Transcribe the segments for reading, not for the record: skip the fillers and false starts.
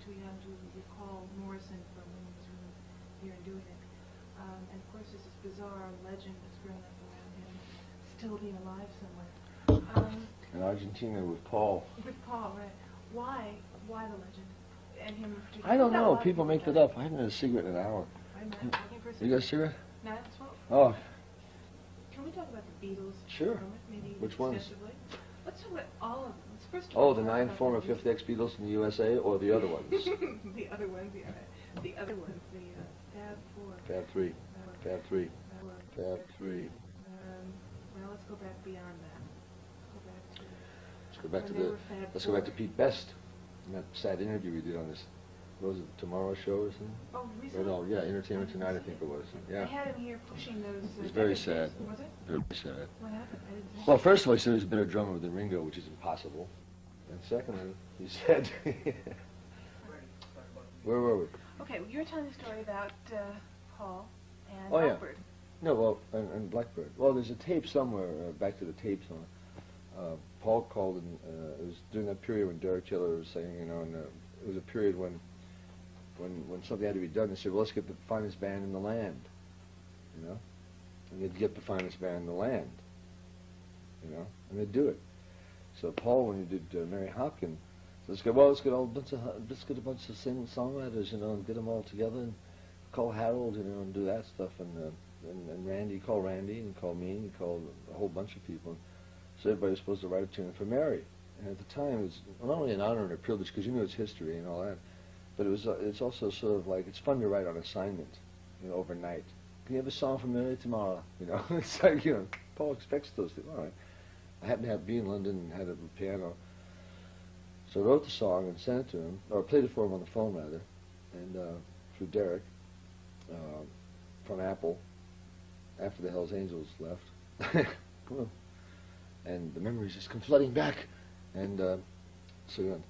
too young to recall Morrison from when he was really here and doing it. And of course, there's this bizarre legend that's grown up around him, still being alive somewhere. In Argentina with Paul. With Paul, right? Why the legend? And him in particular? I don't know. People make that up. I haven't had a cigarette in an hour. I'm not looking for a You got a cigarette? No, that's what. Oh, Can we talk about the Beatles? Sure. For a moment, maybe Which ones? extensively? Let's talk about all of them. Let's first of oh, all the talk 9 about former the fifth ex-Beatles in the USA, or the other ones? the other ones, the other ones, the Fab Four. Fab 3. Fab 3. Fab 3. Well, let's go back beyond that. Let's go back to when they the. were Fab Let's go back to Four. Pete Best. In that sad interview we did on this. What was it, Tomorrow Show or something? Oh, Or recently? no, yeah, Entertainment Tonight, I think it was. I Yeah. had him here pushing those. It was very decade sad. tapes. Was it? Very sad. What happened? I didn't see. Well, first of all, he said he's a better drummer than Ringo, which is impossible. And secondly, he said, where were we? Okay, well, you were telling the story about Paul and Oh, yeah. Blackbird. No, well, and Blackbird. Well, there's a tape somewhere, back to the tapes on Paul called, and it was during that period when Derek Taylor was saying, you know, and it was a period when something had to be done. They said, well, let's get the finest band in the land, you know, and they'd get the finest band in the land, you know, and they'd do it. So Paul, when he did Mary Hopkins, let's get a bunch of songwriters, you know, and get them all together and call Harold, you know, and do that stuff, and Randy, call Randy, and call me, and call a whole bunch of people. So everybody was supposed to write a tune for Mary. And at the time, it was not only an honor and a privilege, because you know its history and all that, but it's also sort of like, it's fun to write on assignment, you know, overnight. Can you have a song for Mary tomorrow? You know, it's like, you know, Paul expects those things. All right. I happened to be in London and had a piano. So I wrote the song and sent it to him, or played it for him on the phone, rather, and through Derek, from Apple, after the Hells Angels left. Come on. And the memories just come flooding back. And so he went,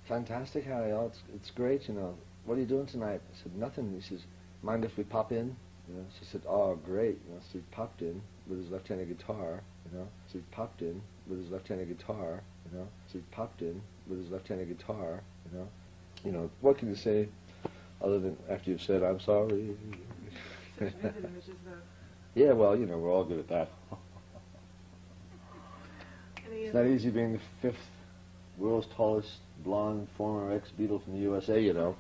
fantastic, Harry, oh, it's great, you know. What are you doing tonight? I said, nothing. He says, mind if we pop in? You know, so I said, oh, great. You know, so he popped in with his left-handed guitar, you know. So he popped in with his left-handed guitar, you know. So he popped in with his left-handed guitar, you know. You know, what can you say other than after you've said, I'm sorry? Such vivid images, though. Yeah, well, you know, we're all good at that. It's not easy being the fifth world's tallest blonde former ex-Beatle from the USA, you know.